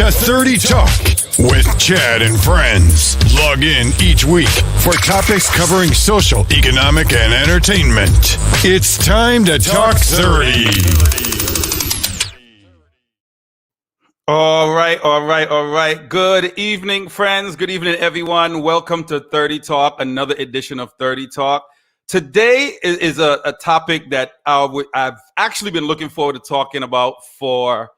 to 30 Talk with Chad and friends. Log in each week for topics covering social, economic, and entertainment. It's time to talk 30. All right. Good evening, friends. Good evening, everyone. Welcome to 30 Talk, another edition of 30 Talk. Today is a topic that I've actually been looking forward to talking about for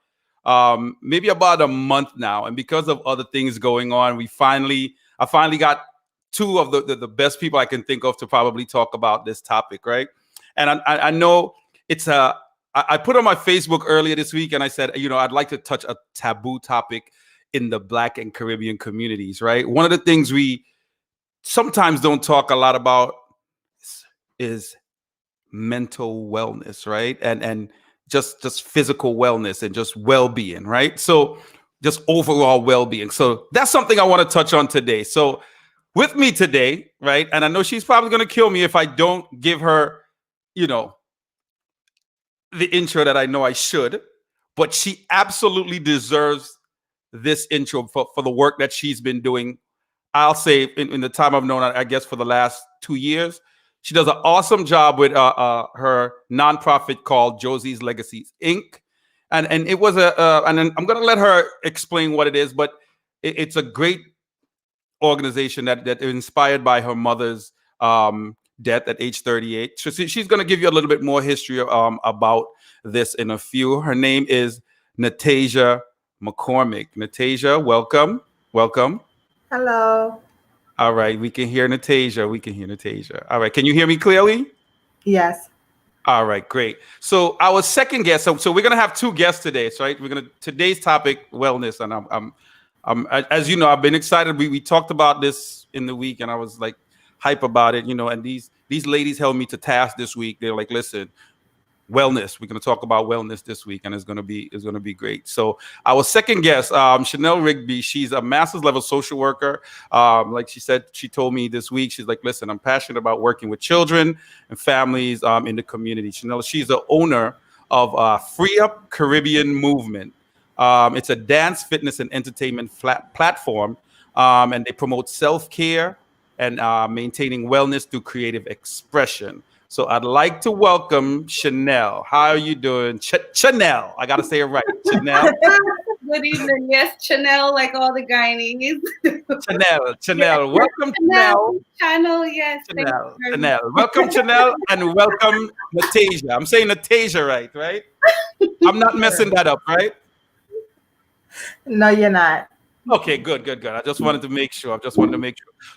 maybe about a month now. And because of other things going on, I finally got two of the best people I can think of to probably talk about this topic, right? And I know it's I put on my Facebook earlier this week and I said, I'd like to touch a taboo topic in the Black and Caribbean communities, right? One of the things we sometimes don't talk a lot about is mental wellness, right? And just physical wellness and just well-being, right? So just overall well-being. So that's something I want to touch on today. So with me today, right? And I know she's probably going to kill me if I don't give her, the intro that I know I should, but she absolutely deserves this intro for the work that she's been doing. I'll say in the time I've known her, I guess for the last 2 years. She does an awesome job with her nonprofit called Josie's Legacies Inc. And it was and I'm going to let her explain what it is, but it's a great organization that is inspired by her mother's death at age 38. So she's going to give you a little bit more history about this in a few. Her name is Natasia McCormick. Natasia, welcome. Hello. All right, we can hear Natasia. All right, can you hear me clearly? Yes. All right, great. So our second guest. So we're gonna have two guests today. So right, today's topic wellness, and I'm as you know, I've been excited. We talked about this in the week, and I was like hype about it, And these ladies held me to task this week. They're like, listen. Wellness. We're going to talk about wellness this week, and it's going to be great. So our second guest, Chanel Rigby, she's a master's level social worker. Like she said, she told me this week, she's like, listen, I'm passionate about working with children and families in the community. Chanel, she's the owner of Free Up Caribbean Movement. It's a dance, fitness, and entertainment platform, and they promote self-care and maintaining wellness through creative expression. So I'd like to welcome Chanel. How are you doing? Chanel. I got to say it right. Chanel. Good evening. Yes, Chanel, like all the Guyanese. Chanel. Welcome, Chanel. Channel, yes. Chanel. Welcome, Chanel, and welcome, Natasia. I'm saying Natasia right? I'm not messing that up, right? No, you're not. Okay, good. I just wanted to make sure.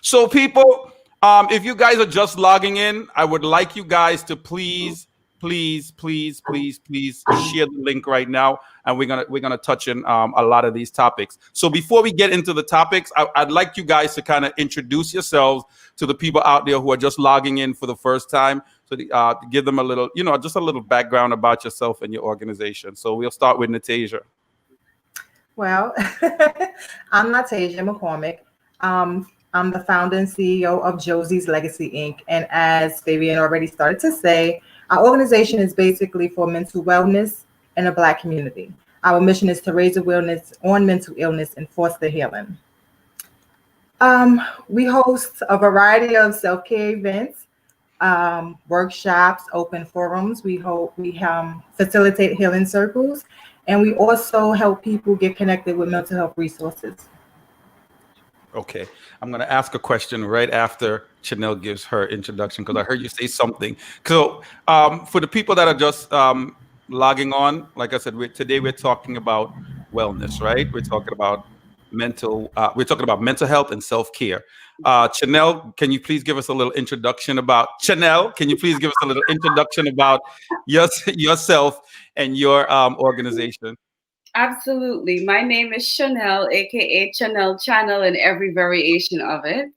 So people, if you guys are just logging in, I would like you guys to please share the link right now, and we're gonna touch on a lot of these topics. So before we get into the topics, I'd like you guys to kind of introduce yourselves to the people out there who are just logging in for the first time, so to give them a little, just a little background about yourself and your organization. So we'll start with Natasia. Well, I'm Natasia McCormick. I'm the founder and CEO of Josie's Legacy Inc. And as Fabian already started to say, our organization is basically for mental wellness in the Black community. Our mission is to raise awareness on mental illness and foster healing. We host a variety of self-care events, workshops, open forums. We facilitate healing circles, and we also help people get connected with mental health resources. Okay, I'm going to ask a question right after Chanel gives her introduction, because I heard you say something. So for the people that are just logging on, like I said, today we're talking about wellness, right? We're talking about mental health and self-care. Chanel, can you please give us a little introduction about yourself and your organization? Absolutely. My name is Chanel, aka Chanel Channel, and every variation of it.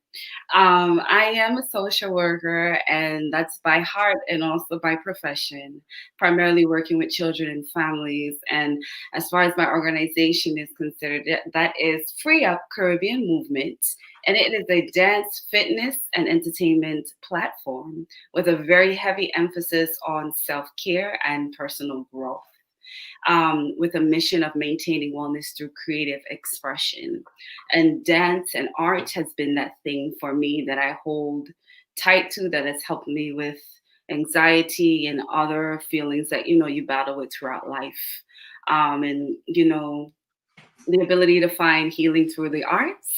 I am a social worker, and that's by heart and also by profession, primarily working with children and families. And as far as my organization is considered, that is Free Up Caribbean Movement. And it is a dance, fitness, and entertainment platform with a very heavy emphasis on self-care and personal growth. with a mission of maintaining wellness through creative expression. And dance and art has been that thing for me that I hold tight to, that has helped me with anxiety and other feelings that you battle with throughout life. And the ability to find healing through the arts.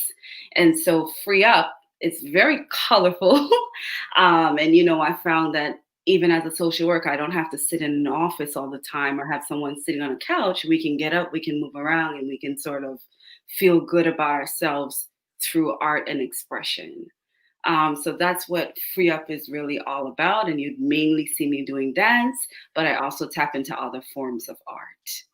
And so Free Up is very colorful. And I found that even as a social worker, I don't have to sit in an office all the time or have someone sitting on a couch. We can get up, we can move around, and we can sort of feel good about ourselves through art and expression. So that's what Free Up is really all about. And you'd mainly see me doing dance, but I also tap into other forms of art.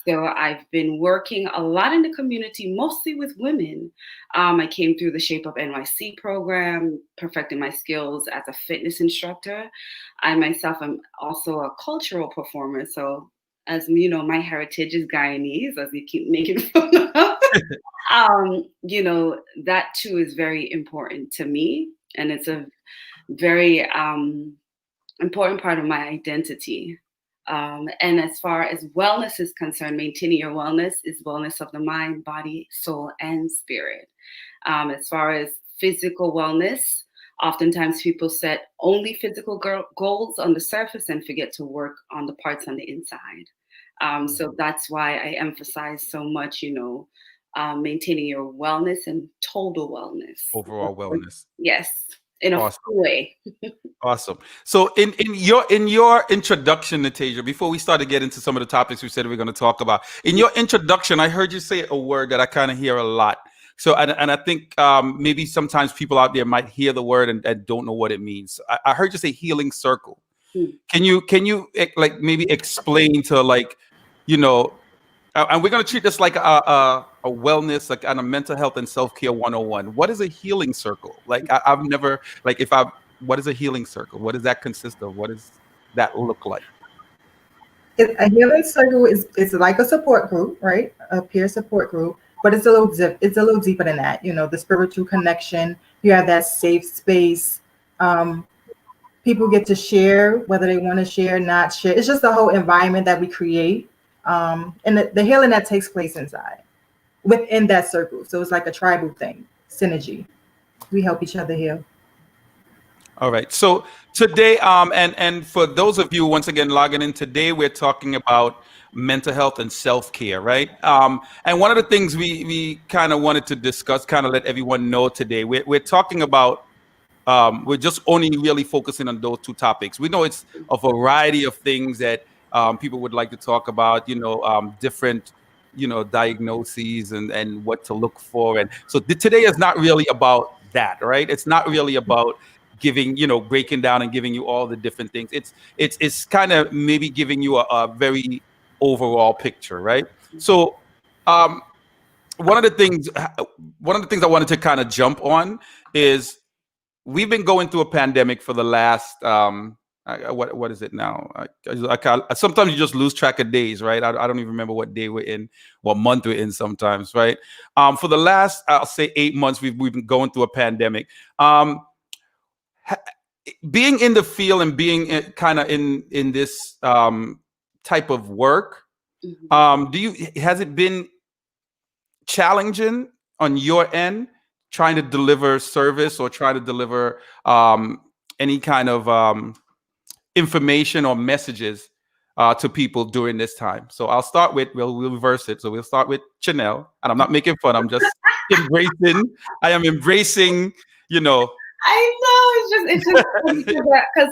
So I've been working a lot in the community, mostly with women. I came through the Shape Up NYC program, perfecting my skills as a fitness instructor. I myself am also a cultural performer. So as my heritage is Guyanese, as you keep making fun of. That too is very important to me. And it's a very important part of my identity. And as far as wellness is concerned, maintaining your wellness is wellness of the mind, body, soul, and spirit. As far as physical wellness, oftentimes people set only physical goals on the surface and forget to work on the parts on the inside. So that's why I emphasize so much, maintaining your wellness and total wellness. Overall wellness. Yes, in a Awesome. full way. Awesome. So in your introduction, Natasia, before we start to get into some of the topics we said we're going to talk about, in your introduction, I heard you say a word that I kind of hear a lot. So and I think maybe sometimes people out there might hear the word and don't know what it means. I heard you say healing circle. Can you like maybe explain to and we're going to treat this like a wellness, like on a mental health and self-care 101. What is a healing circle? Like I've never, what is a healing circle? What does that consist of? What does that look like? A healing circle is like a support group, right? A peer support group, but it's a little deeper than that. The spiritual connection. You have that safe space. People get to share whether they want to share, not share. It's just the whole environment that we create, and the healing that takes place within that circle. So it's like a tribal thing, synergy. We help each other heal. All right. So today, and for those of you once again logging in today, we're talking about mental health and self-care, right? And one of the things we kind of wanted to discuss, kind of let everyone know today, we're talking about. We're just only really focusing on those two topics. We know it's a variety of things that people would like to talk about, different, diagnoses and what to look for. And so today is not really about that, right? It's not really about giving, breaking down and giving you all the different things. It's kind of maybe giving you a very overall picture, right? So one of the things I wanted to kind of jump on is we've been going through a pandemic for the last what is it now? Sometimes you just lose track of days, right? I don't even remember what day we're in, what month we're in sometimes, right? For the last, I'll say 8 months, we've been going through a pandemic. Being in the field and being kind of in this type of work, has it been challenging on your end, trying to deliver service or try to deliver any kind of information or messages to people during this time? So I'll start with, we'll reverse it. So we'll start with Chanel, and I'm not making fun. I'm just I am embracing, I know it's just because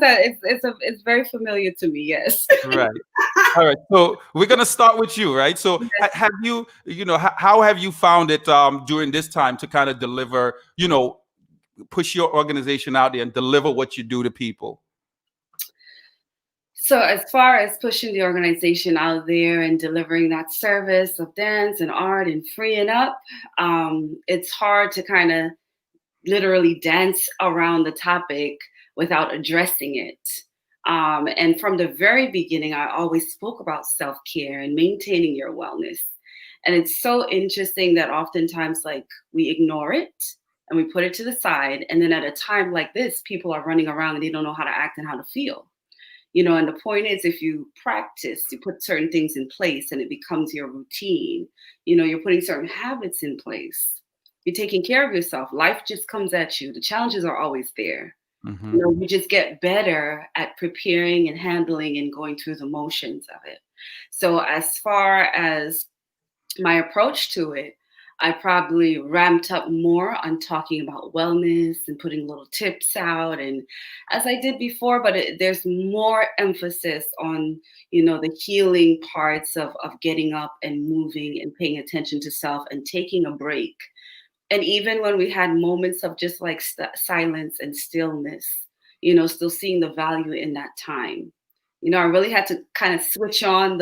it's very familiar to me. Yes. Right. All right. So we're gonna start with you, right? So have you, how have you found it during this time to kind of deliver, push your organization out there and deliver what you do to people? So as far as pushing the organization out there and delivering that service of dance and art and freeing up, it's hard to kind of literally dance around the topic without addressing it. And from the very beginning, I always spoke about self-care and maintaining your wellness. And it's so interesting that oftentimes, we ignore it and we put it to the side. And then at a time like this, people are running around and they don't know how to act and how to feel. And the point is, if you practice, you put certain things in place and it becomes your routine, you're putting certain habits in place. You're taking care of yourself. Life just comes at you. The challenges are always there. Mm-hmm. You just get better at preparing and handling and going through the motions of it. So as far as my approach to it, I probably ramped up more on talking about wellness and putting little tips out, and as I did before, but there's more emphasis on, the healing parts of getting up and moving and paying attention to self and taking a break. And even when we had moments of just like silence and stillness, still seeing the value in that time. I really had to kind of switch on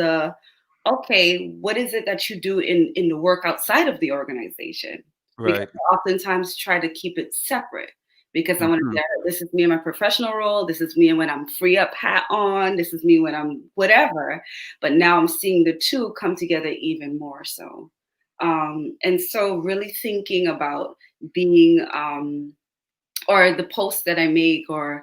okay, what is it that you do in the work outside of the organization? Because Right. I oftentimes try to keep it separate because I want to say, this is me in my professional role. This is me when I'm free up, hat on. This is me when I'm whatever. But now I'm seeing the two come together even more so. And so really thinking about being, or the posts that I make, or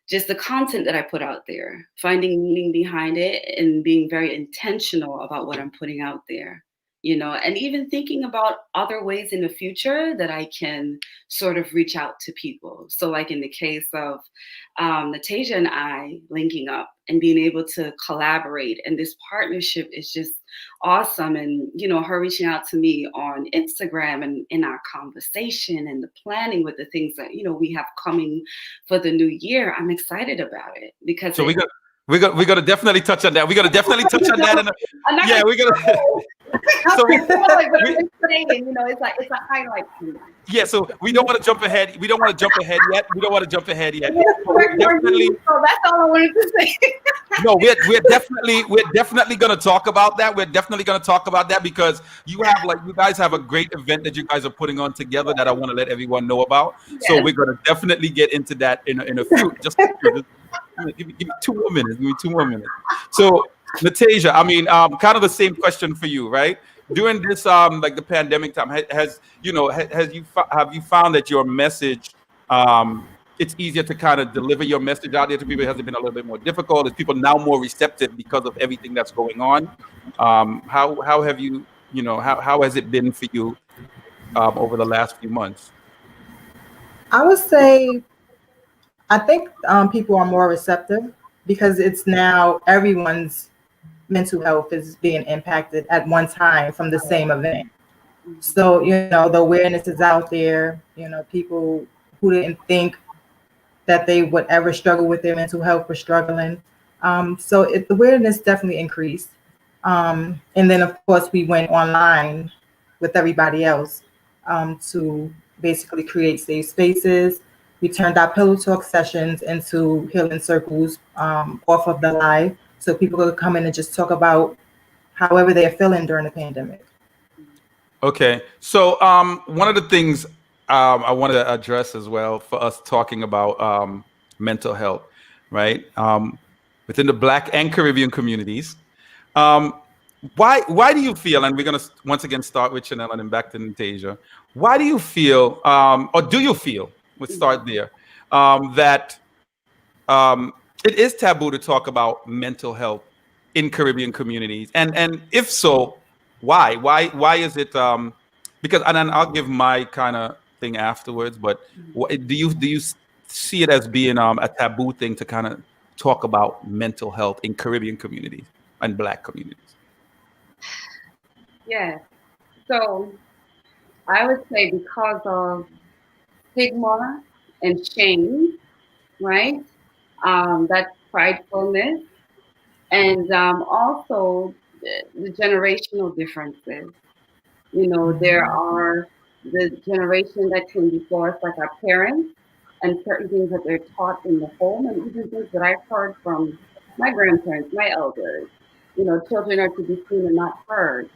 just the content that I put out there, finding meaning behind it and being very intentional about what I'm putting out there, and even thinking about other ways in the future that I can sort of reach out to people. So like in the case of Natasia and I linking up and being able to collaborate, and this partnership is just awesome. And, her reaching out to me on Instagram and in our conversation and the planning with the things that, we have coming for the new year, I'm excited about it because So we're gonna definitely touch on that. We're gonna definitely touch on that. Yeah, we're gonna. So it's a highlight for me. Yeah, so we don't want to jump ahead. We don't want to jump ahead yet. So that's all I wanted to say. No, we're definitely going to talk about that. We're definitely going to talk about that because you guys have a great event that you guys are putting on together that I want to let everyone know about. Yes. So we're going to definitely get into that in a few. Just give me 2 more minutes. Give me 2 more minutes. So Natasia, I mean, kind of the same question for you, right? During this like the pandemic time, have you found that your message it's easier to kind of deliver your message out there to people? Has it been a little bit more difficult? Is people now more receptive because of everything that's going on? How have you how has it been for you over the last few months? I would say I think people are more receptive because it's now everyone's mental health is being impacted at one time from the same event. So, the awareness is out there, people who didn't think that they would ever struggle with their mental health were struggling. So the awareness definitely increased. And then, of course, we went online with everybody else to basically create safe spaces. We turned our pillow talk sessions into healing circles off of the live. So people could come in and just talk about however they're feeling during the pandemic. Okay. So one of the things I want to address as well for us talking about mental health, right? Within the Black and Caribbean communities. Why do you feel, and we're going to once again start with Chanel and then back to Natasia. Why do you feel, or do you feel, let's start there, that it is taboo to talk about mental health in Caribbean communities, and if so, why? Why is it? Because, and then I'll give my kind of thing afterwards. But do you see it as being a taboo thing to kind of talk about mental health in Caribbean communities and Black communities? Yeah. So I would say because of stigma and shame, right? That pridefulness, and also the generational differences. There are the generation that came before us, like our parents, and certain things that they're taught in the home, and even things that I've heard from my grandparents, my elders. Children are to be seen and not heard,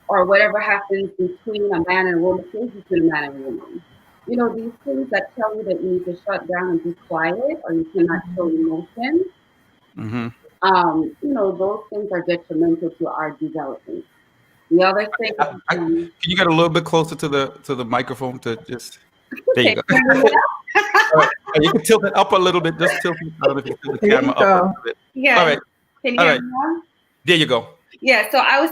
or whatever happens between a man and a woman stays between a man and a woman. These things that tell you that you need to shut down and be quiet, or you cannot show emotion. Mm-hmm. Those things are detrimental to our development. The other thing, can you get a little bit closer to the microphone to just? There you Okay, go. can you hear All right. And you can tilt it up a little bit. Just tilt it. I don't know if you can tilt the There camera you up a go. little bit. All Yeah, right. can you All hear right. me now? There you go. Yeah, so I was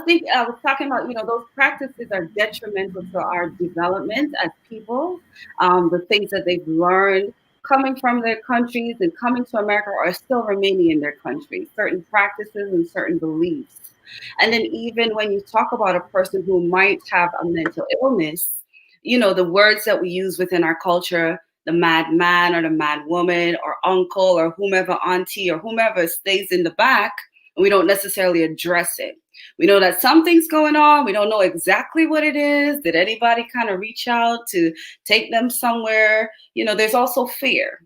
talking about, those practices are detrimental to our development as people. The things that they've learned coming from their countries and coming to America are still remaining in their country, certain practices and certain beliefs. And then even when you talk about a person who might have a mental illness, the words that we use within our culture, the mad man or the mad woman or uncle or whomever, auntie or whomever stays in the back, and we don't necessarily address it. We know that something's going on. We don't know exactly what it is. Did anybody kind of reach out to take them somewhere? There's also fear,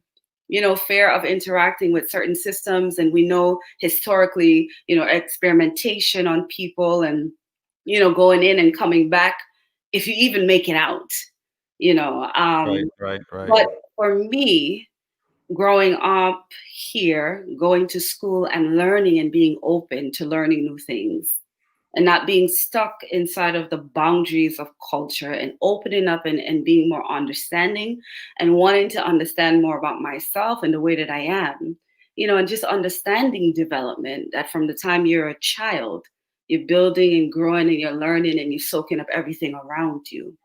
fear of interacting with certain systems. And we know historically, experimentation on people and, going in and coming back, if you even make it out, you know. Right. Um, Right. Right. but for me, growing up here, going to school and learning and being open to learning new things and not being stuck inside of the boundaries of culture and opening up and being more understanding and wanting to understand more about myself and the way that I am, and just understanding development that from the time you're a child, you're building and growing and you're learning and you're soaking up everything around you.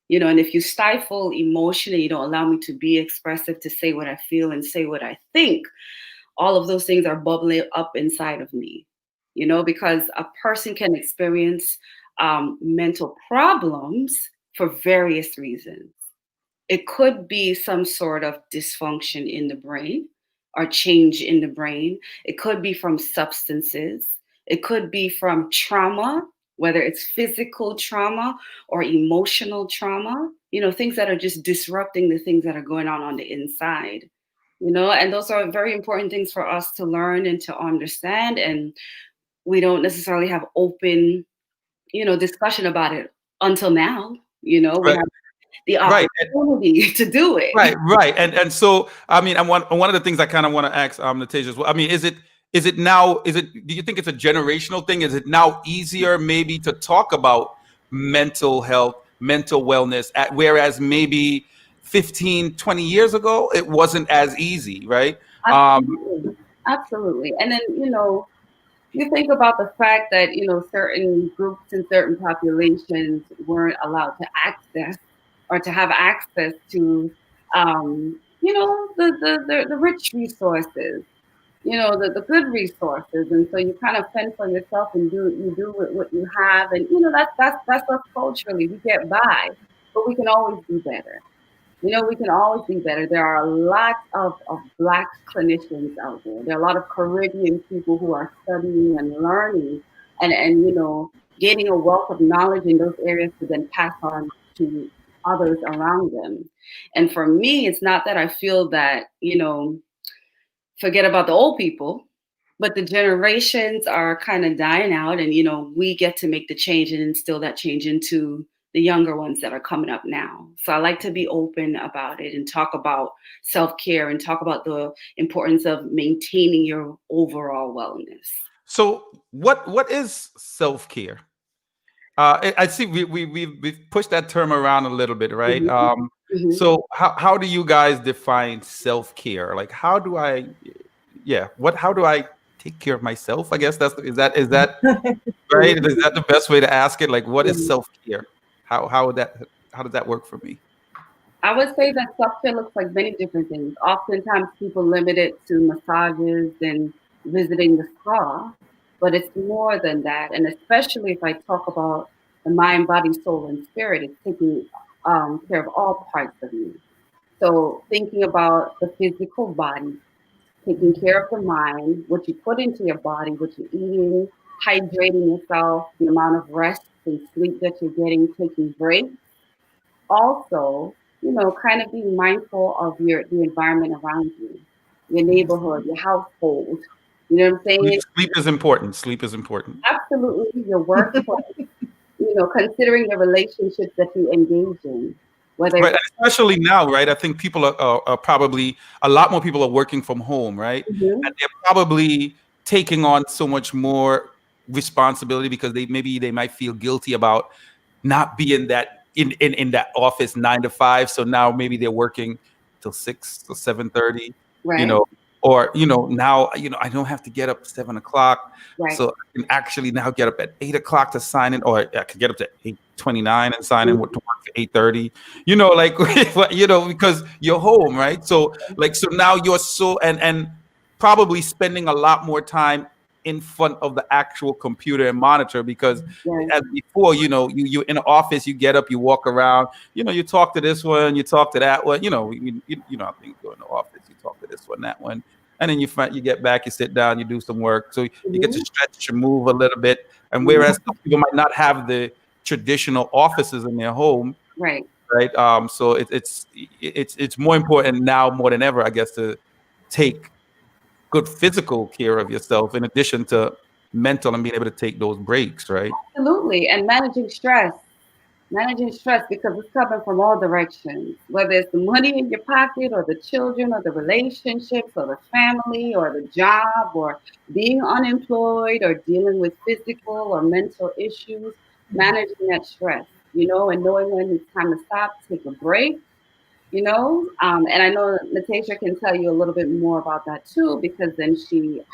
And if you stifle emotion and you don't allow me to be expressive, to say what I feel and say what I think, all of those things are bubbling up inside of me, because a person can experience mental problems for various reasons. It could be some sort of dysfunction in the brain or change in the brain. It could be from substances. It could be from trauma, whether it's physical trauma or emotional trauma, things that are just disrupting the things that are going on the inside. And those are very important things for us to learn and to understand. And we don't necessarily have open, discussion about it until now. We Right. have the Right. opportunity to do it. Right, right, and so I mean, I want one of the things I kind of want to ask Natasha as well. I mean, is it now? Do you think it's a generational thing? Is it now easier maybe to talk about mental health, mental wellness, whereas maybe 15, 20 years ago it wasn't as easy, right? Absolutely. Absolutely. And then, you think about the fact that, certain groups and certain populations weren't allowed to access or to have access to, the rich resources, the good resources. And so you kind of fend for yourself and you do with what you have. And, that's us culturally. We get by, but we can always do better. We can always be better. There are a lot of Black clinicians out there. There are a lot of Caribbean people who are studying and learning and gaining a wealth of knowledge in those areas to then pass on to others around them. And for me, it's not that I feel that, forget about the old people, but the generations are kind of dying out and, we get to make the change and instill that change into the younger ones that are coming up now. So I like to be open about it and talk about self-care and talk about the importance of maintaining your overall wellness. So what is self care? I see we've pushed that term around a little bit, right? Mhm, mhm. So how do you guys define self care? Like, how do I take care of myself? I guess is that right? Is that the best way to ask it? Like, what is Mhm. self care? How does that work for me? I would say that self-care looks like many different things. Oftentimes people limit it to massages and visiting the spa, but it's more than that. And especially if I talk about the mind, body, soul, and spirit, it's taking care of all parts of me. So thinking about the physical body, taking care of the mind, what you put into your body, what you're eating, hydrating yourself, the amount of rest and sleep that you're getting, taking breaks also, kind of being mindful of the environment around you, your neighborhood, your household. You know what I'm Sleep, saying? sleep is important. Sleep is important. Absolutely, your workplace. Considering the relationships that you engage in, whether Right, it's and especially now, right? I think people are probably a lot more people are working from home, right? Mhm. And they're probably taking on so much more responsibility because they might feel guilty about not being that in that office 9 to 5. So now maybe they're working till 6 or 7:30, you Right. know, or now I don't have to get up 7 o'clock, Right. so I can actually now get up at 8 o'clock to sign in, or I could get up to 8:29 and sign in Mhm. to work for 8:30. Like because you're home, right? So now you're so and probably spending a lot more time in front of the actual computer and monitor because Right. as before, you in an office, you get up, you walk around, you talk to this one, you talk to that one, how things go in the office, you talk to this one, that one, and then you get back, you sit down, you do some work, so you get to Mhm. stretch and move a little bit. And Mhm. whereas some people might not have the traditional offices in their home, Right. right? So it's more important now more than ever, I guess, to take good physical care of yourself in addition to mental and being able to take those breaks, right? Absolutely. And managing stress because it's coming from all directions, whether it's the money in your pocket or the children or the relationships or the family or the job or being unemployed or dealing with physical or mental issues, managing that stress, and knowing when it's time to stop, take a break, and I know Natasha can tell you a little bit more about that too, because then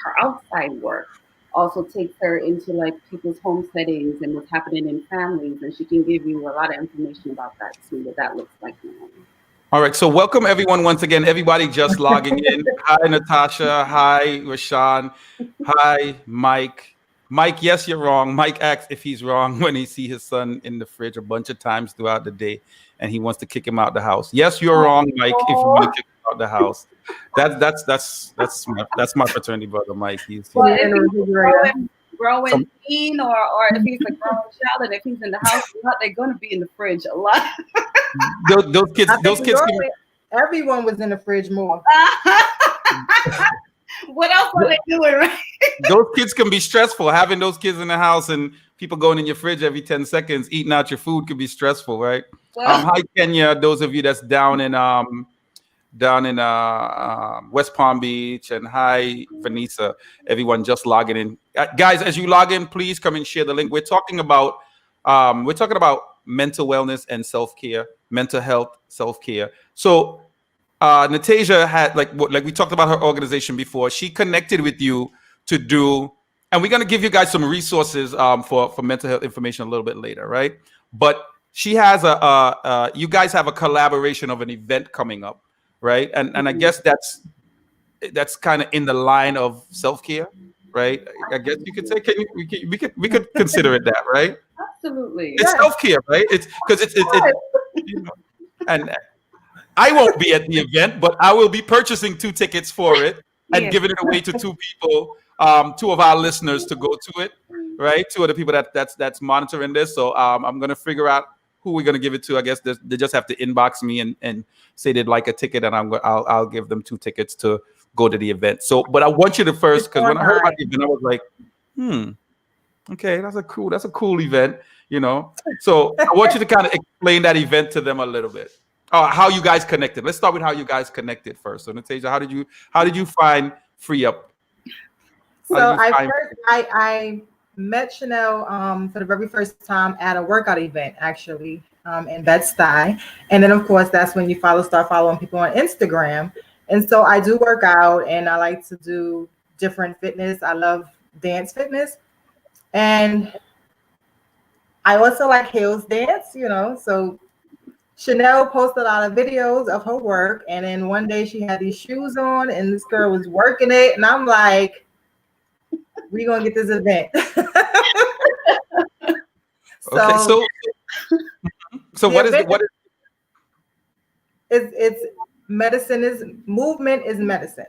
her outside work also takes her into like people's home settings and what's happening in families, and she can give you a lot of information about that too, what that looks like now. All right, so welcome everyone once again. Everybody just logging in. Hi, Natasha. Hi, Rashawn. Hi, Mike. Mike, yes, you're wrong. Mike asks if he's wrong when he see his son in the fridge a bunch of times throughout the day, and he wants to kick him out the house. Yes, you're wrong, Mike. If you want to Oh, kick him out the house, that's my fraternity brother, Mike. He's Put well, it if in the he's refrigerator. growing some teen or if he's a grown child and if he's in the house a lot, they're going to be in the fridge a lot. those kids. I Those think kids can. everyone was in the fridge more. What else are they doing, right? Those kids can be stressful. Having those kids in the house and people going in your fridge every 10 seconds, eating out your food could be stressful, right? Well, Hi Kenya, those of you that's down in West Palm Beach, and hi Vanessa, everyone just logging in. Guys, as you log in, please come and share the link. We're talking about mental wellness and self-care, mental health, self-care. So Natasha had like we talked about her organization before. She connected with you to do, and we're gonna give you guys some resources for mental health information a little bit later, right? But she has you guys have a collaboration of an event coming up, right? And I guess that's kind of in the line of self care, right? I guess you could say. We could consider it that, right? absolutely. It's Yes, self care, right? It's because you know, and I won't be at the event, but I will be purchasing 2 tickets for it and Yeah. giving it away to 2 people, 2 of our listeners to go to it, right? 2 of the people that's monitoring this. So I'm gonna figure out who we're gonna give it to. I guess they just have to inbox me and say they'd like a ticket, and I'll give them 2 tickets to go to the event. So, but I want you to it's first, because when I heard about the online. event, I was like, okay, that's a cool event, you know. So I want you to kind of explain that event to them a little bit. How you guys connected. Let's start with how you guys connected first. So Natasha, how did you find Free Up? How did So you find I met Chanel for the very first time at a workout event actually in Bed-Stuy, and then of course that's when you start following people on Instagram. And so I do work out and I like to do different fitness. I love dance fitness, and I also like heels dance. So Chanel posted a lot of videos of her work, and then one day she had these shoes on, and this girl was working it, and I'm like, "We gonna get this event." Okay, So so the what is the event what is it's medicine is movement is medicine,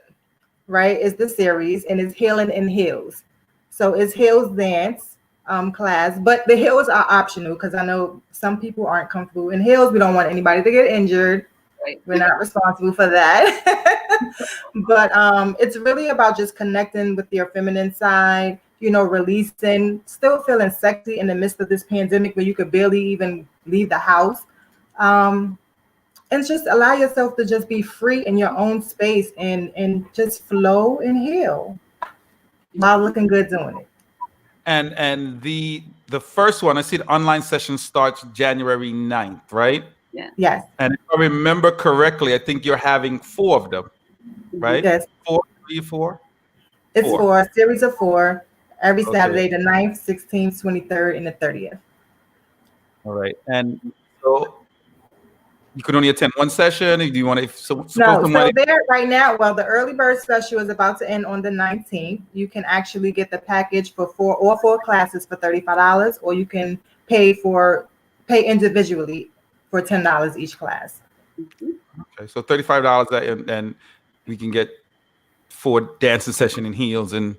right? It's the series, and it's healing in heels. So it's heels dance class, but the heels are optional because I know some people aren't comfortable in heels. We don't want anybody to get injured. Right. We're not responsible for that. But it's really about just connecting with your feminine side, releasing, still feeling sexy in the midst of this pandemic where you could barely even leave the house. Um, and just allow yourself to just be free in your own space and just flow and heal while looking good doing it. and the first one, I see the online session starts January 9th, right? Yeah. Yes, And if I remember correctly, I think you're having four of them, Mhm. right? yes. Four, three, four, It's four. for a series of four every Okay. Saturday, the 9th, 16th, 23rd, and the 30th. All right. And so you can only attend one session. Do you want to, if so, suppose No, somebody, so there right now, well, the early bird special is about to end on the 19th. You can actually get the package for four classes for $35, or you can pay individually for $10 each class. Mhm. okay, so $35 and we can get four dancing session in heels and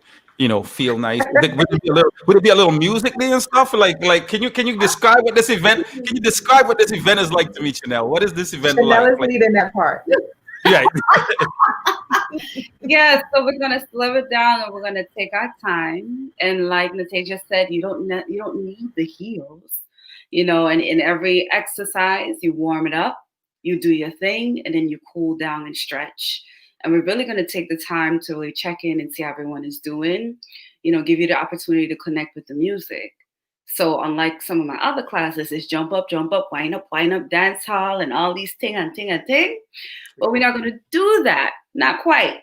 feel nice. Would it be a little musically and stuff? Like can you describe what this event? Can you describe what this event is like to me, Chanel? What is this event Chanel like? is Like, leading that part. yeah, Yeah, so we're gonna slow it down and we're gonna take our time. And like Natasha said, you don't need the heels, And in every exercise, you warm it up, you do your thing, and then you cool down and stretch. And we're really gonna take the time to really check in and see how everyone is doing. Give you the opportunity to connect with the music. So unlike some of my other classes, it's jump up, wind up, dance hall, and all these ting. But we're not gonna do that. Not quite.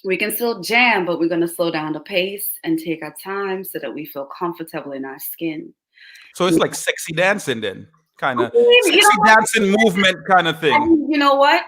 We can still jam, but we're going to slow down the pace and take our time so that we feel comfortable in our skin. so it's Yeah. like sexy dancing then, kind I of mean, sexy dancing movement kind of thing, you know what?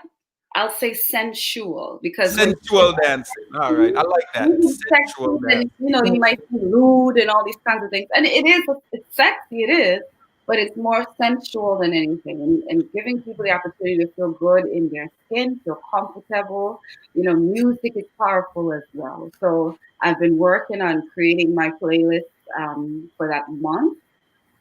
I'll say sensual because when sensual dancing. All right, I like that sensual sexy, dance. then you might be lewd and all these kinds of things, and it's sexy, it is, but it's more sensual than anything, and giving people the opportunity to feel good in their skin, feel comfortable. Music is powerful as well. So I've been working on creating my playlist for that month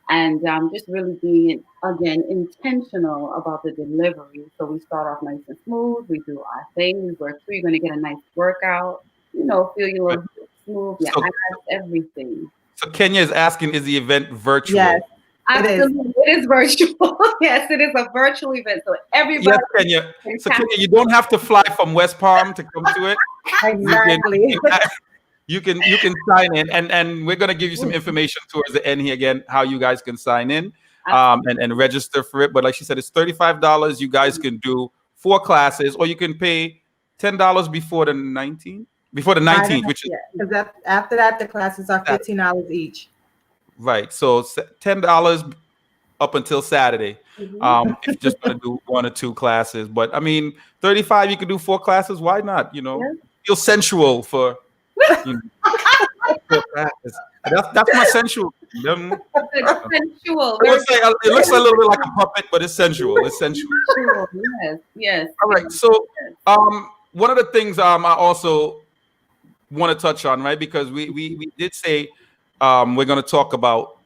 and just really being again intentional about the delivery. So we start off nice and smooth. We do our thing. We work through. You're going to get a nice workout. Feel your Right. little hips move, your So abs, everything. so Kenya is asking, is the event Yes, virtual? it is. Absolutely, it is virtual. Yes, it is a virtual event, so Yes, everybody Kenya. can So tap. Kenya, you don't have to fly from West Palm to come to it. You can Exactly. you can sign in, and we're gonna give you some information towards the end here again, how you guys can sign in and register for it. But like she said, it's $35. You guys can do four classes, or you can pay $10 before the 19th. Before the Right. 19th, which is Yeah, because after that, the classes are that, $15 each. right. So $10 up until Saturday. Mhm. If you're just gonna do one or two classes. But I mean, 35, you could do four classes. Why not? Yeah. Feel sensual for you know four classes. That's my sensual. Good, sensual, It very looks a little bit like a puppet, but it's sensual. It's sensual. sensual. Yes, yes, All right. So one of the things I also want to touch on, right? Because we did say we're going to talk about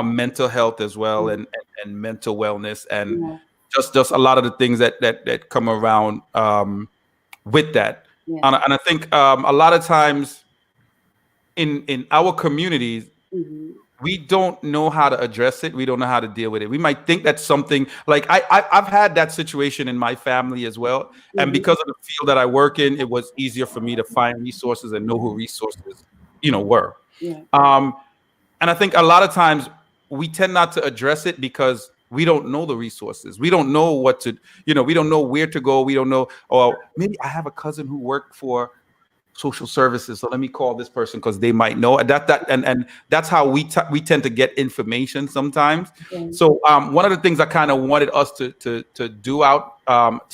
mental health as well, and mental wellness, and yes, just a lot of the things that come around with that. yes. And I think a lot of times in our communities, Mhm, we don't know how to address it. We don't know how to deal with it. We might think that's something like I've had that situation in my family as well. And mhm. because of the field that I work in, it was easier for me to find resources and know who resources, were. Yeah, Um, and I think a lot of times we tend not to address it because we don't know the resources. We don't know what to, we don't know where to go. We don't know, or maybe I have a cousin who worked for social services, so let me call this person because they might know and that's how we tend to get information sometimes. yeah, So one of the things I kind of wanted us to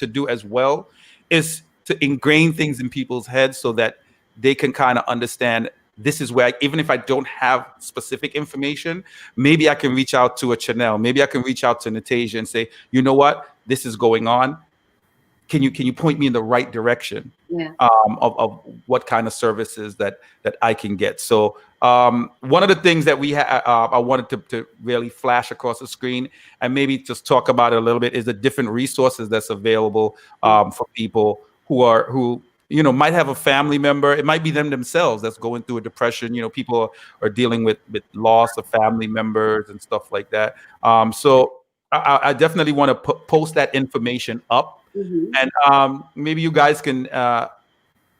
do as well is to ingrain things in people's heads so that they can kind of understand this is where even if I don't have specific information, maybe I can reach out to a Chanel, maybe I can reach out to Natasha and say, you know what, this is going on. Can you point me in the right direction yeah. of what kind of services that I can get? So one of the things that I wanted to really flash across the screen and maybe just talk about it a little bit is the different resources that's available for people who might have a family member. It might be them themselves that's going through a depression. People are dealing with loss of family members and stuff like that. So I definitely want to post that information up, Mhm. and maybe you guys can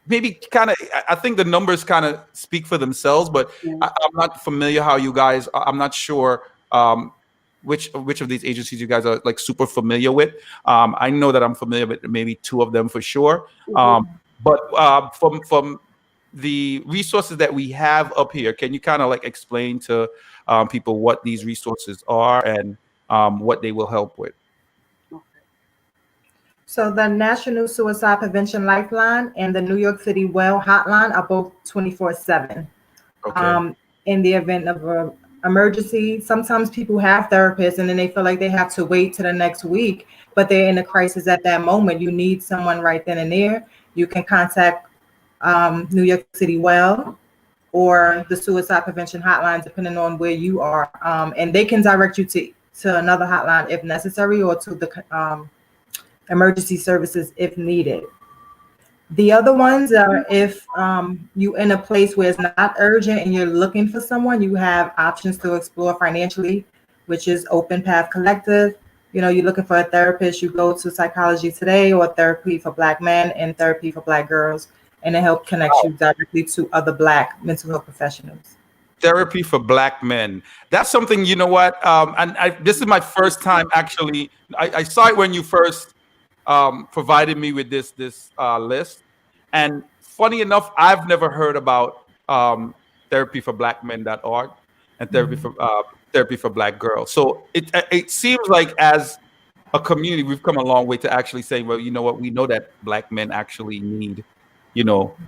maybe kind of, I think the numbers kind of speak for themselves, but Yeah. I'm not familiar how you guys, I'm not sure which of these agencies you guys are like super familiar with. I know that I'm familiar with maybe two of them for sure. Mhm. But from the resources that we have up here, can you kind of like explain to people what these resources are and what they will help with? Okay. So the National Suicide Prevention Lifeline and the New York City Well Hotline are both 24/7. Okay. Um, in the event of an emergency, sometimes people have therapists and then they feel like they have to wait to the next week, but they're in a crisis at that moment. You need someone right then and there. You can contact New York City Well or the Suicide Prevention Hotline, depending on where you are, and they can direct you to another hotline if necessary, or to the emergency services if needed. The other ones are if you in a place where it's not urgent and you're looking for someone, you have options to explore financially, which is Open Path Collective. You know, you're looking for a therapist, you go to Psychology Today or Therapy for Black Men and Therapy for Black Girls, and it helps connect you directly to other Black mental health professionals. Therapy for Black men. That's something, you know what? And this is my first time actually. I saw it when you first provided me with this list. And funny enough, I've never heard about therapy for black men.org and therapy for black girls. So it seems like as a community, we've come a long way to actually saying, well, you know what, we know that black men actually need,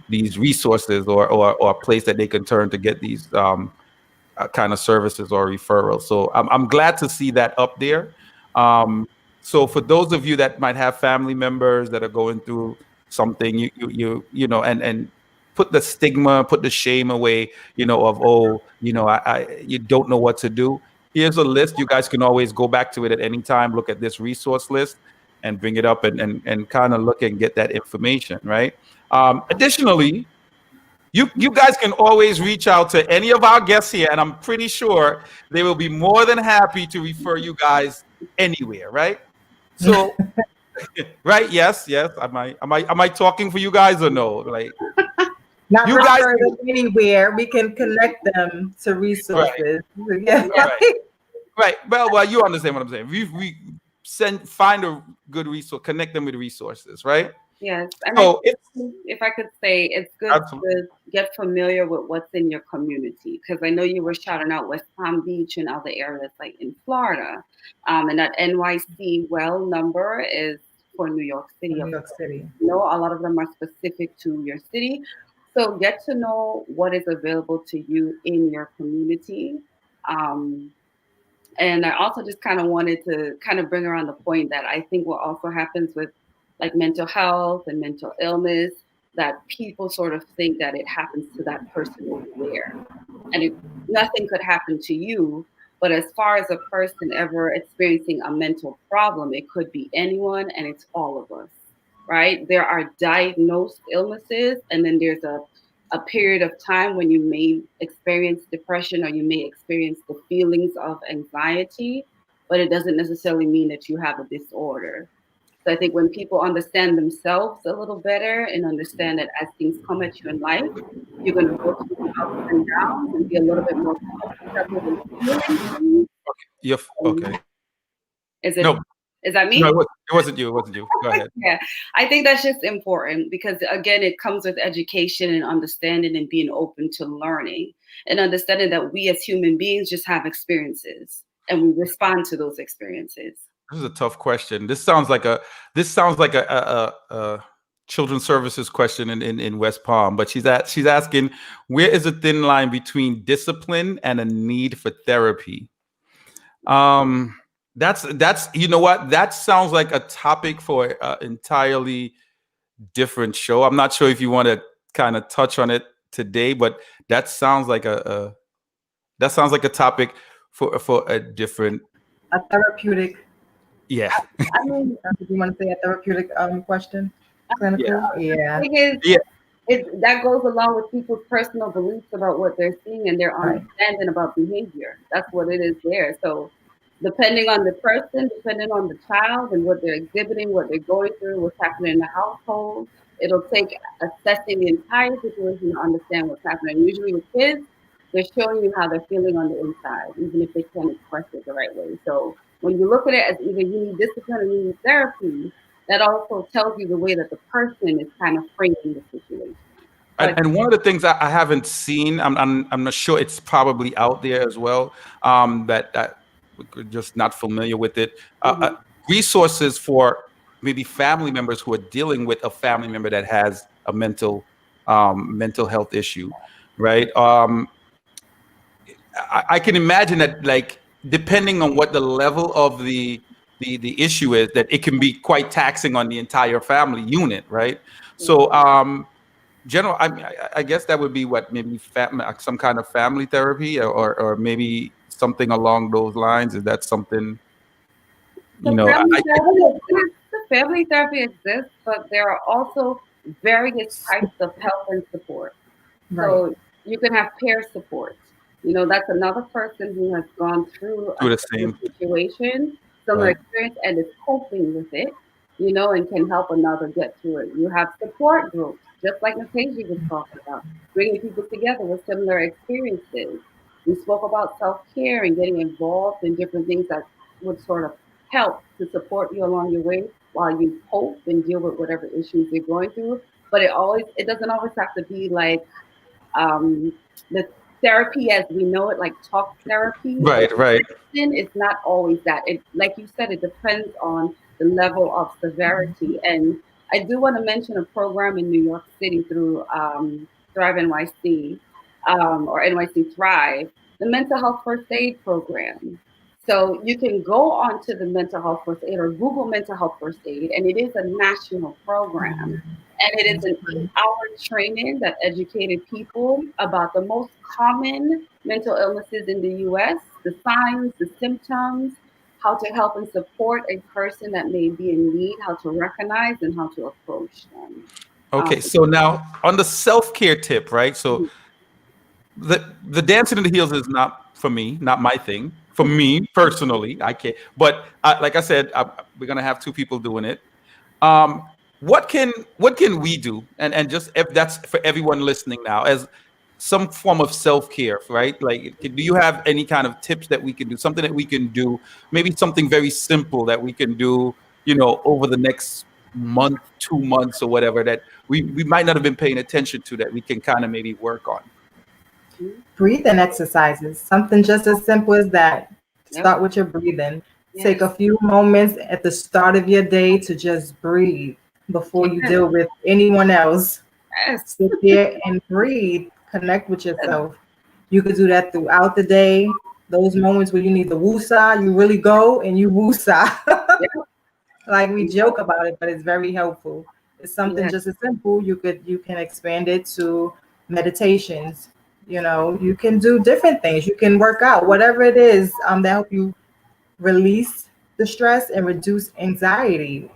these resources or a place that they can turn to get these kind of services or referrals. So I'm glad to see that up there. So for those of you that might have family members that are going through something, and put the stigma, put the shame away, of, oh, you don't know what to do. Here's a list. You guys can always go back to it at any time. Look at this resource list and bring it up and kind of look and get that information, right? Additionally, you guys can always reach out to any of our guests here, and I'm pretty sure they will be more than happy to refer you guys anywhere, right? So, right? Yes. Am I talking for you guys or no? Like, Not you guys, refer them anywhere. We can connect them to right, resources. Yeah. Yeah. right, right. Well, you understand what I'm saying. We find a good resource, connect them with resources, right? Yes, and I So think, it's if I could say, it's good absolutely. to get familiar with what's in your community, because I know you were shouting out West Palm Beach and other areas like in Florida, and that NYC well number is for New York City. New York City. You know, a lot of them are specific to your city, so get to know what is available to you in your community. Um, and I also just kind of wanted to kind of bring around the point that I think what also happens with like mental health and mental illness, that people sort of think that it happens to that person over there. And nothing could happen to you. But as far as a person ever experiencing a mental problem, it could be anyone and it's all of us, right? There are diagnosed illnesses, and then there's a period of time when you may experience depression or you may experience the feelings of anxiety, but it doesn't necessarily mean that you have a disorder. So I think when people understand themselves a little better and understand that as things come at you in life, you're going to go through the ups and downs and be a little bit more comfortable in feeling things. Okay. Is it? No, Is that no, me? it wasn't you. It wasn't you. Go ahead. Yeah, I think that's just important because again, it comes with education and understanding and being open to learning and understanding that we as human beings just have experiences and we respond to those experiences. This is a tough question. This sounds like a children's services question in West Palm, but she's asking, where is the thin line between discipline and a need for therapy? Um, that's you know what? That sounds like a topic for an entirely different show. I'm not sure if you want to kind of touch on it today, but that sounds like a topic for a different. A therapeutic. Yeah. I mean, Do you want to say a therapeutic question? Yeah. Clinical? Yeah. thing is, Yeah. that goes along with people's personal beliefs about what they're seeing and their Right. understanding about behavior. That's what it is there. So depending on the person, depending on the child and what they're exhibiting, what they're going through, what's happening in the household, It'll take assessing the entire situation to understand what's happening. Usually with kids, they're showing you how they're feeling on the inside, even if they can't express it the right way. So when you look at it as either you need discipline or you need therapy, that also tells you the way that the person is kind of framing the situation. So And one of the things I haven't seen, I'm not sure it's probably out there as well. That we're just not familiar with it. mhm, Resources for maybe family members who are dealing with a family member that has a mental health issue, right? I can imagine that, like, depending on what the level of the issue is, that it can be quite taxing on the entire family unit, right? So, general, I guess that would be what, maybe some kind of family therapy, or maybe something along those lines. Is that something, the you know? family therapy exists. The family therapy exists, but there are also various types of help and support. Right. So you can have peer support. That's another person who has gone through a Do the similar same, situation, similar right? experience, and is coping with it, and can help another get through it. You have support groups, just like Natasia was talking about, bringing people together with similar experiences. We spoke about self care and getting involved in different things that would sort of help to support you along your way while you cope and deal with whatever issues you're going through. But it doesn't always have to be like um, the therapy as we know it, like talk therapy or Right, right. addiction, it's not always that. It, like you said, it depends on the level of severity. And I do want to mention a program in New York City through Thrive NYC, or NYC Thrive, the mental health first aid program. So you can go onto the mental health first aid or Google mental health first aid, and it is a national program. And it is an 8-hour training that educated people about the most common mental illnesses in the US, the signs, the symptoms, how to help and support a person that may be in need, how to recognize and how to approach them. Okay, so now on the self care tip, right? So Mhm. the dancing in the heels is not for me, not my thing. For me personally, I can't. But like I said, we're gonna have two people doing it. Um, what can we do? And just, if that's for everyone listening now, as some form of self care, right? Like, do you have any kind of tips that we can do? Something that we can do, maybe something very simple that we can do, over the next month, 2 months, or whatever, that we might not have been paying attention to, that we can kind of maybe work on. Breathing exercises, something just as simple as that. Yep. Start with your breathing. Take Yes. a few moments at the start of your day to just breathe before you Yes. deal with anyone else. Yes. Sit there and breathe. Connect with yourself. You could do that throughout the day. Those moments where you need the woosah, you really go and you woosah. Yep. Like we joke about it, but it's very helpful. It's something Yes. just as simple. You can expand it to meditations. You can do different things. You can work out, whatever it is, that help you release the stress and reduce anxiety.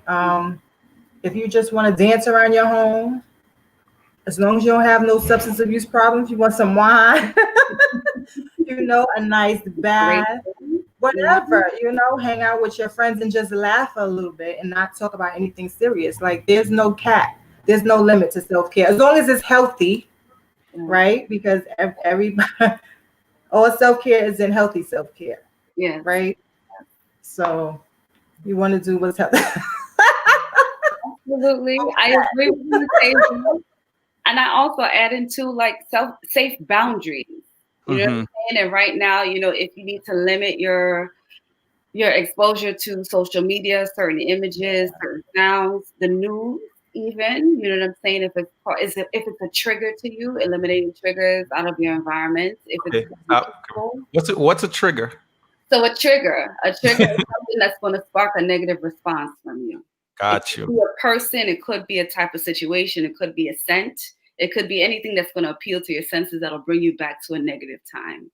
If you just want to dance around your home, as long as you don't have no substance abuse problems, you want some wine, a nice Great. bath, Mhm. whatever, hang out with your friends and just laugh a little bit and not talk about anything serious. Like there's no cap, there's no limit to self care as long as it's healthy, Yeah. right? Because everybody, all self care is in healthy self care, Yes. right? So you want to do what's healthy. Absolutely. I agree with you, Tasia. And I also add into like safe boundaries. You know what Hmm. I'm saying? And right now, if you need to limit your exposure to social media, certain images, certain sounds, the news, even, you know what I'm saying? If it's a trigger to you, eliminating triggers out of your environment. If it's Okay. people, What's a trigger? so a trigger is something that's going to spark a negative response from you. It Got could you. be a person, it could be a type of situation, it could be a scent, it could be anything that's going to appeal to your senses that'll bring you back to a negative time.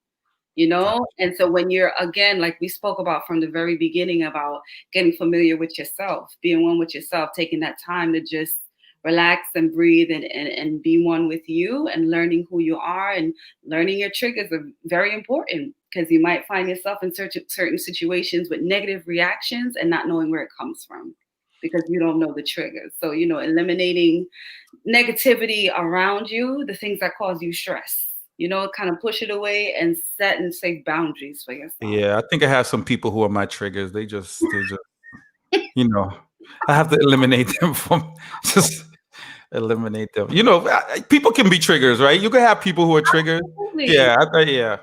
Got And so when you're, again, like we spoke about from the very beginning about getting familiar with yourself, being one with yourself, taking that time to just relax and breathe and be one with you and learning who you are and learning your triggers are very important because you might find yourself in certain situations with negative reactions and not knowing where it comes from. because you don't know the triggers. So, eliminating negativity around you, the things that cause you stress, kind of push it away and set and safe boundaries for yourself. Yeah, I think I have some people who are my triggers. They just, you know, I have to eliminate them from just eliminate them. People can be triggers, right? You can have people who are triggers. Absolutely. Yeah, yeah.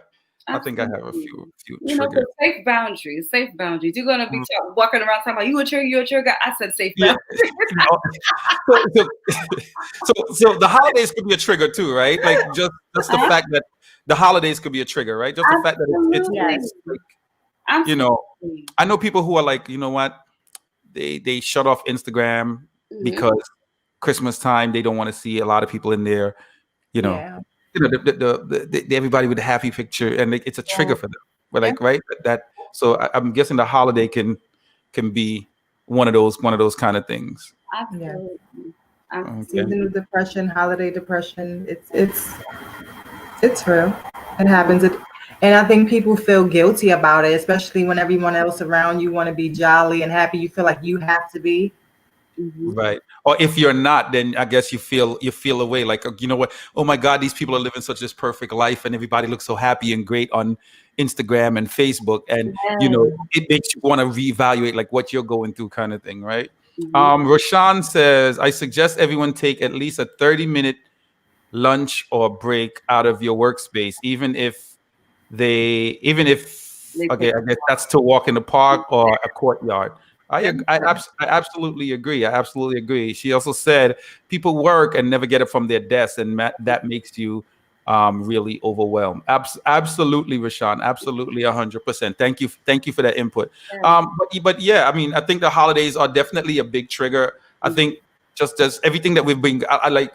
I think I have a Absolutely. few So triggers. safe boundaries, safe boundaries. You're gonna be walking around talking about you a trigger, you a trigger. I said safe Yeah. boundaries. So the holidays could be a trigger too, right? Like just the fact that the holidays could be a trigger, right? Just the fact that Absolutely. Yes. it's like, Absolutely. I know people who are like, you know what, they shut off Instagram Mhm. because Christmas time they don't want to see a lot of people in there. You know, Yeah. everybody with a happy picture, and it's a trigger Yeah. for them. But Yeah. like, right, so I'm guessing the holiday can be one of those kind of things. Yeah. Absolutely. Okay. Season of depression, holiday depression. It's real. It happens. And I think people feel guilty about it, especially when everyone else around you want to be jolly and happy. You feel like you have to be. Mhm. Right. Or if you're not, then I guess you feel away. Like, you know what? Oh my God, these people are living such this perfect life, and everybody looks so happy and great on Instagram and Facebook, and Yeah. it makes you want to reevaluate like what you're going through, kind of thing, right? Mhm. Rashawn says, I suggest everyone take at least a 30-minute lunch or break out of your workspace, even if They okay, take I guess that's to walk in the park or a courtyard. I, Yeah. ag- I absolutely agree. I absolutely agree. She also said people work and never get it from their desk, and that makes you really overwhelmed. Absolutely, Rashawn. Absolutely, 100%. Thank you for that input. yeah. But yeah, I mean, I think the holidays are definitely a big trigger. I think just as everything that we've been, I like.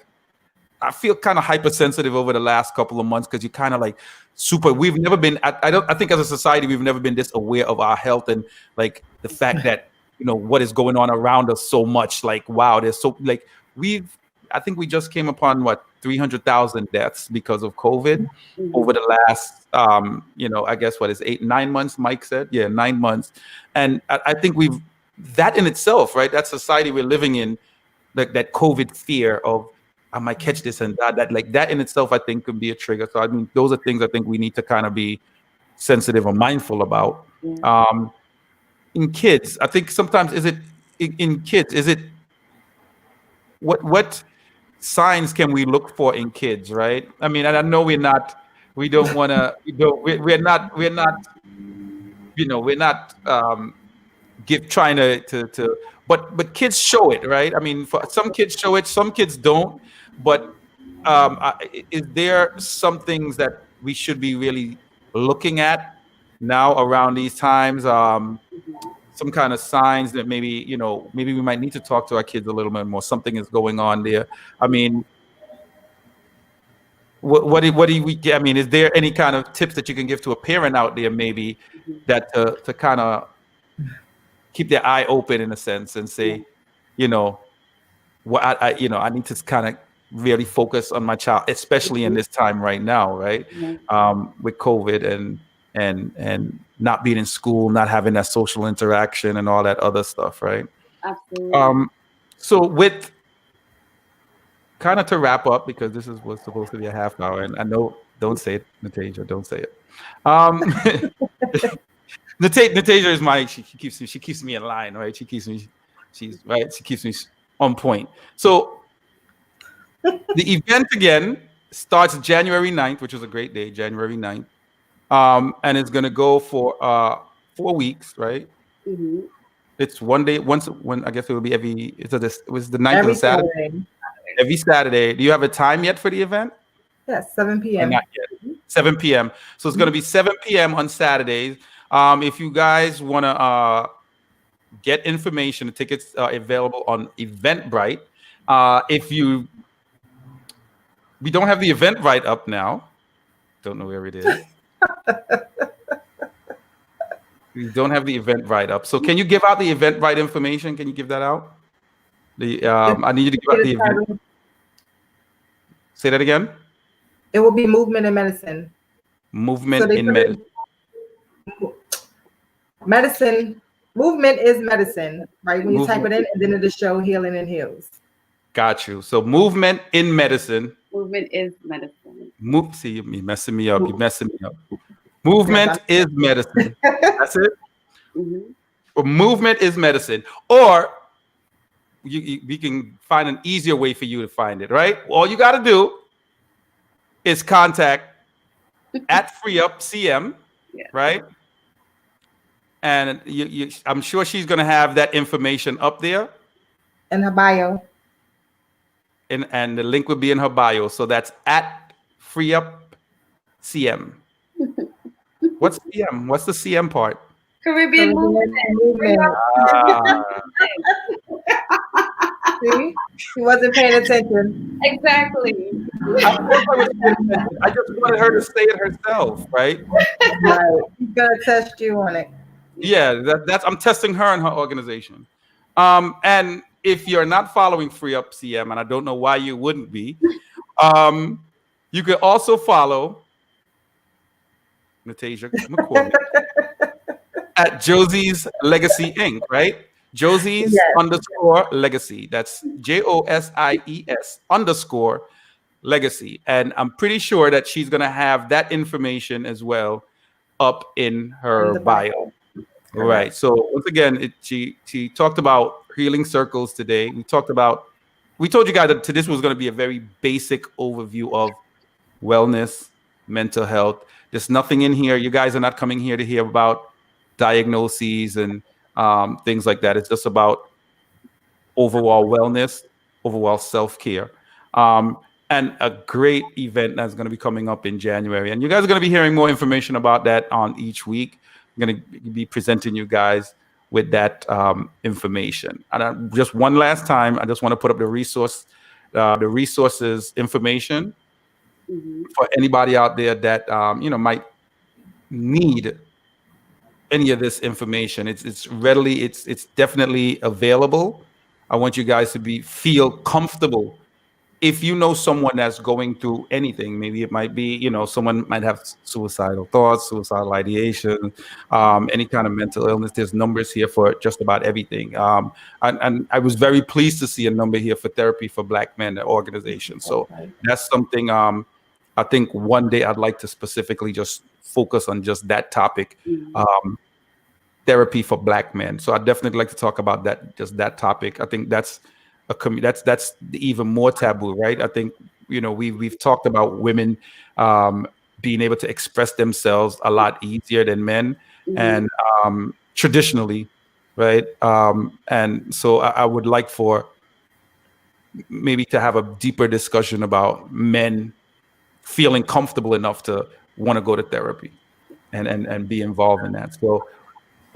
I feel kind of hypersensitive over the last couple of months because you kind of like super. We've never been. I don't. I think as a society, we've never been this aware of our health and like the fact that what is going on around us so much. Like wow, there's so like we've. I think we just came upon what 300,000 deaths because of COVID over Mhm. the last. I guess what is 8 9 months. Mike said, yeah, 9 months, and I think we've that in itself, right? That society we're living in, like that COVID fear of I might catch this and that like that in itself I think could be a trigger. So I mean those are things I think we need to kind of be sensitive or mindful about. Yeah. Um, in kids, I think sometimes is it in kids, is it what signs can we look for in kids, right? I mean, and I know we don't want to, we're not give trying to but kids show it, right? I mean, for some kids show it, some kids don't. But is there some things that we should be really looking at now around these times? Some kind of signs that maybe we might need to talk to our kids a little bit more. Something is going on there. I mean, what do we get? I mean, is there any kind of tips that you can give to a parent out there, maybe that to kind of keep their eye open in a sense and Yeah. say, you know, what I need to kind of really focus on my child, especially in Mhm. this time right now, right? Yeah. With COVID and not being in school, not having that social interaction and all that other stuff, right? Absolutely. Um, so with kind of to wrap up because this was supposed to be a half hour, and I know don't say it, Natasia, don't say it. Um, Natasia is she keeps me in line, right? She keeps me on point. So the event again starts January 9th, which is a great day, January 9th. And it's gonna go for 4 weeks, right? Mhm. It's one day, once when I guess it will be it was the 9th is a Every Saturday. Saturday. Every Saturday. Do you have a time yet for the event? Yes, 7 Or p.m. not yet? 7 p.m. So it's gonna be 7 p.m. on Saturdays. If you guys wanna get information. The tickets are available on Eventbrite. If we don't have the Eventbrite up now. Don't know where it is. We don't have the Eventbrite up. So can you give out the Eventbrite information? Can you give that out? I need you to give out the event. Say that again. It will be movement and medicine. So Movement they in put medicine. it medicine Movement is medicine, right? When you type it Movement. in, and then it'll show healing and heals. Got you. So movement in medicine. Movement is medicine. See, you messing me up. You messing me up. Yes, Movement is medicine. That's it. Hmm. Or movement is medicine. Or we can find an easier way for you to find it, right? All you got to do is contact at FreeUpCM, Yeah. right? And I'm sure she's going to have that information up there. in her bio. And the link will be in her bio. So that's at FreeUpCM. What's CM? What's the CM part? Caribbean movement. Movement. Ah, See, she wasn't paying attention. Exactly. I just wanted her to say it herself, right? Right. She's gonna test you on it. Yeah, that's I'm testing her and her organization. And if you're not following Free Up CM, and I don't know why you wouldn't be, you could also follow Natasha McCormick at Josie's Legacy Inc., right? Josie's Yes. _ legacy. That's JOSIES _ legacy. And I'm pretty sure that she's going to have that information as well up in her the bio. Right. So once again, she talked about healing circles today. We told you guys that this was going to be a very basic overview of wellness, mental health. There's nothing in here. You guys are not coming here to hear about diagnoses and things like that. It's just about overall wellness, overall self-care. And a great event that's going to be coming up in January. And you guys are going to be hearing more information about that on each week. I'm going to be presenting you guys with that information. And just one last time, I just want to put up the resources information for anybody out there that might need any of this information. It's readily, it's definitely available. I want you guys to feel comfortable. If you know someone that's going through anything, maybe it might be, someone might have suicidal thoughts, suicidal ideation, any kind of mental illness. There's numbers here for just about everything. And I was very pleased to see a number here for Therapy for Black Men, the organization. So that's something I think one day I'd like to specifically just focus on just that topic, therapy for Black men. So I'd definitely like to talk about that topic. I think that's that's even more taboo, right? I think we've talked about women being able to express themselves a lot easier than men, and traditionally, right? And so I would like for maybe to have a deeper discussion about men feeling comfortable enough to want to go to therapy and be involved in that. So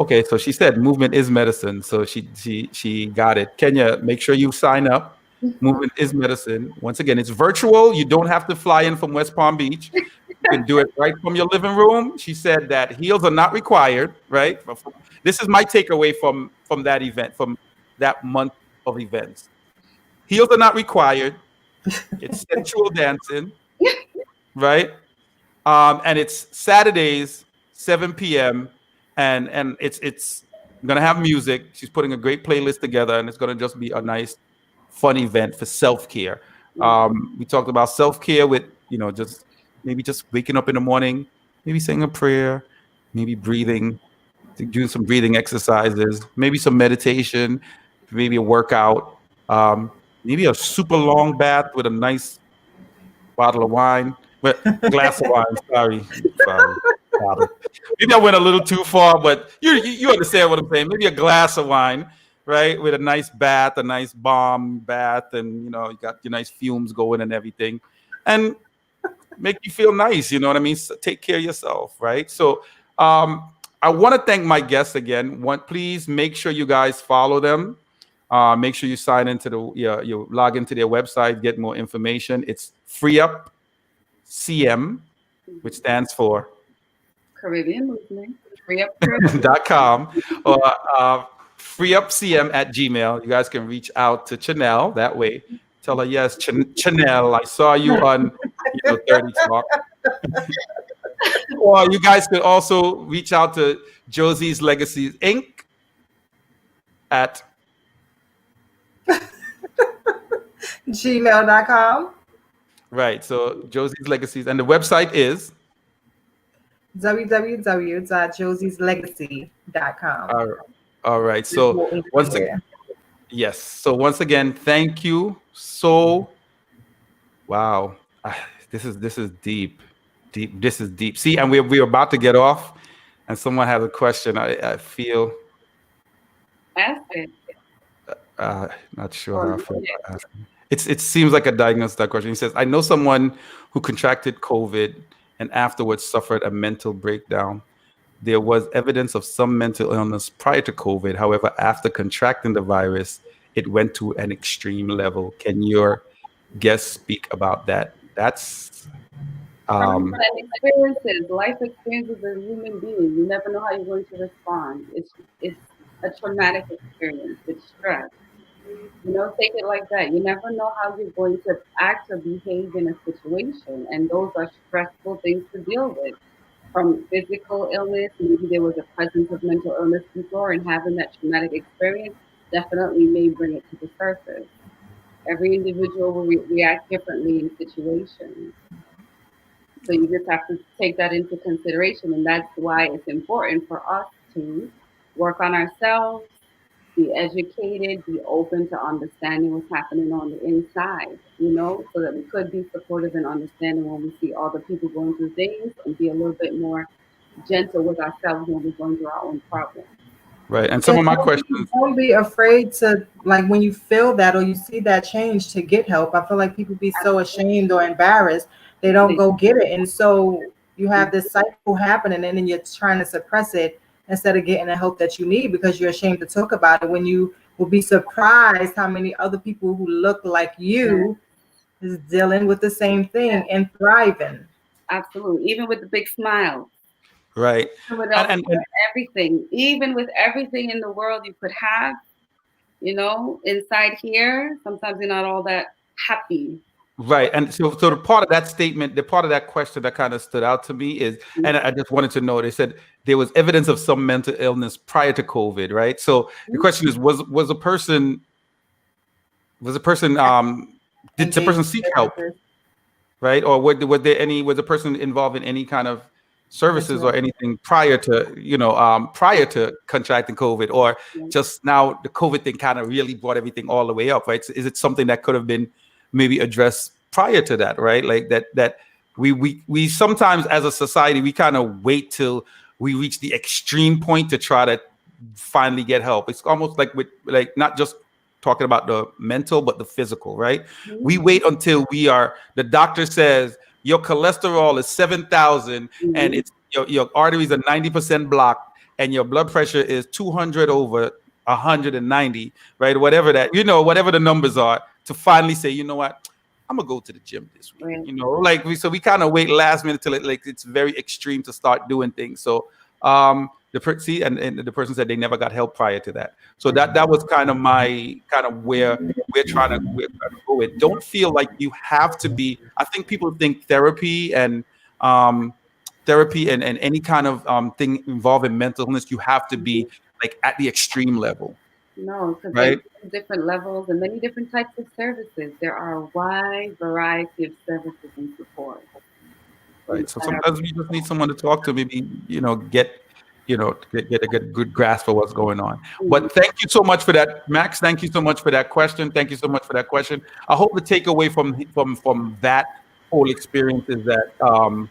okay, so she said movement is medicine. So she got it. Kenya, make sure you sign up. Movement is medicine. Once again, it's virtual. You don't have to fly in from West Palm Beach. You can do it right from your living room. She said that heels are not required, right? This is my takeaway from that event, from that month of events. Heels are not required. It's sensual dancing, right? And it's Saturdays, 7 p.m. And it's gonna have music. She's putting a great playlist together, and it's gonna just be a nice, fun event for self-care. We talked about self-care with just waking up in the morning, maybe saying a prayer, maybe breathing, doing some breathing exercises, maybe some meditation, maybe a workout, maybe a super long bath with a nice bottle of wine, glass of wine. Sorry. Maybe I went a little too far, but you understand what I'm saying. Maybe a glass of wine, right, with a nice bath, a nice bomb bath, and you got your nice fumes going and everything, and make you feel nice. You know what I mean? So take care of yourself, right? So I want to thank my guests again. Please make sure you guys follow them. Make sure you sign into you log into their website, get more information. It's FreeUpCM, which stands for Caribbean movement. .com or freeupcm@gmail. You guys can reach out to Chanel that way. Tell her, yes, Chanel, I saw you on 30 Talk. Or you guys could also reach out to Josie's Legacy Inc. at Gmail.com, right. So Josie's Legacies, and the website is www.josieslegacy.com. uh, all right. There's So no ink once again, anywhere. yes. So once again, thank you. So wow, this is deep, deep. This is deep. See, and we're about to get off, and someone has a question. I feel Ask it. not sure Or how I read feel it. about asking. It seems like a diagnosed that question. He says, I know someone who contracted COVID and afterwards suffered a mental breakdown. There was evidence of some mental illness prior to COVID. However, after contracting the virus, it went to an extreme level. Can your guest speak about that? That's um, And experiences, life experiences as a human being. You never know how you're going to respond. It's a traumatic experience. It's stress. You know, take it like that. You never know how you're going to act or behave in a situation, and those are stressful things to deal with. From physical illness, maybe there was a presence of mental illness before, and having that traumatic experience definitely may bring it to the surface. Every individual will react differently in situations. So you just have to take that into consideration. And that's why it's important for us to work on ourselves, be educated, be open to understanding what's happening on the inside, so that we could be supportive and understanding when we see other people going through things and be a little bit more gentle with ourselves when we're going through our own problems. right. And some And of my questions, don't be afraid to, like, when you feel that or you see that change, to get help. I feel like people be so ashamed or embarrassed, they don't Absolutely. go get it. And so you have this cycle happening and then you're trying to suppress it instead of getting the help that you need because you're ashamed to talk about it, when you will be surprised how many other people who look like Yeah, you is dealing with the same thing and thriving. absolutely. Even with the big smile, right? with And everything, even with everything in the world you could have, inside here, sometimes you're not all that happy. right. And so the part of that statement, the part of that question that kind of stood out to me is, and I just wanted to know, they said there was evidence of some mental illness prior to COVID, right? So the question is, was a person did the person Engaging seek help, services, right? Or was the person involved in any kind of services mental or anything prior to contracting COVID, or just now the COVID thing kind of really brought everything all the way up, right? So is it something that could have been maybe addressed prior to that, right? Like that we sometimes as a society we kind of wait till we reach the extreme point to try to finally get help. It's almost like with like not just talking about the mental but the physical, right? We wait until the doctor says your cholesterol is 7,000 and Mhm. it's your arteries are 90% blocked and your blood pressure is 200 over 190, right? Whatever the numbers are, to finally say, you know what, I'm gonna go to the gym this week. Right. Like we kind of wait last minute till it's very extreme to start doing things. So and the person said they never got help prior to that. So that was kind of where we're trying to go with. Don't feel like you have to be. I think people think um, therapy and any kind of thing involving mental illness, you have to be like at the extreme level, No, because right? there's different levels and many different types of services. There are a wide variety of services and support. Right. So Inside our sometimes we just need someone to talk to, maybe, get a good grasp of what's going on. Mhm. But thank you so much for that, Max. Thank you so much for that question. Thank you so much for that question. I hope the takeaway from that whole experience is that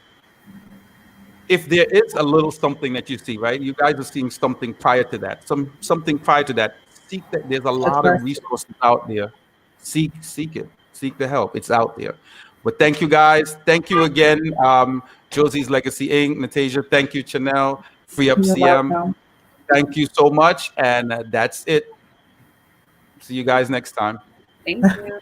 if there is a little something that you see, right? You guys are seeing something prior to that, something prior to that. Seek that. There's a lot of address it. resources out there. Seek it. Seek the help. It's out there. But thank you guys. Thank you again, Josie's Legacy Inc. Natasha. Thank you, Chanel. Free Up You're CM. welcome. Thank you so much. And that's it. See you guys next time. Thank you.